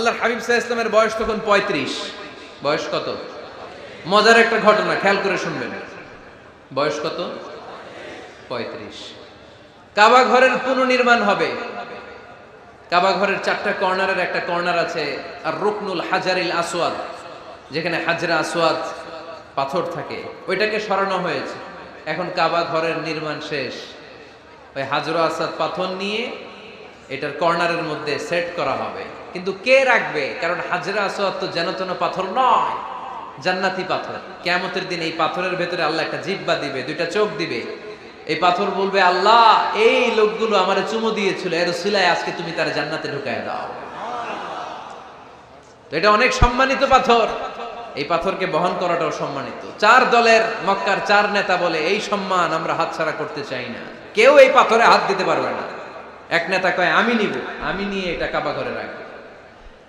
আল্লাহর হাবিব সাল্লাল্লাহু আলাইহি ওয়াসাল্লামের বয়স তখন 35। বয়স কত? মজার একটা ঘটনা, খেয়াল করে শুনবেন। বয়স কত? 35। কাবা ঘরের পুনর্নির্মাণ হবে। কাবা ঘরের 4টা কর্নারের একটা কর্নার আছে আর রুকনুল হাজারিল আসওয়াদ, যেখানে হাজরা আসওয়াদ পাথর থাকে, ওইটাকে সরানো হয়েছে। এখন কাবা ঘরের নির্মাণ শেষ। ওই হাজরা আসওয়াদ পাথর নিয়ে এটার কর্নারের মধ্যে সেট করা হবে। কিন্তু কে রাখবে? কারণ হাজরা আসওয়াদ তো যেন তেন পাথর নয়, জান্নাতি পাথর। কিয়ামতের দিন এই পাথরের ভেতরে আল্লাহ একটা জিহ্বা দিবে, 2টা চোখ দিবে। এই পাথর বলবে, আল্লাহ এই লোকগুলো আমারে চুমু দিয়েছিল, এর উসিলায় আজকে তুমি তার জান্নাতে ঢুকায় দাও। তো এটা অনেক সম্মানিত পাথর, এই পাথরকে বহন করাটাও সম্মানিত। 4 দলের মক্কার 4 নেতা বলে, এই সম্মান আমরা হাতছাড়া করতে চাই না, কেউ এই পাথরে হাত দিতে পারবে না। এক নেতা কয়, আমি নিব, আমি নিয়ে এটা কাবা ঘরে রাখবো।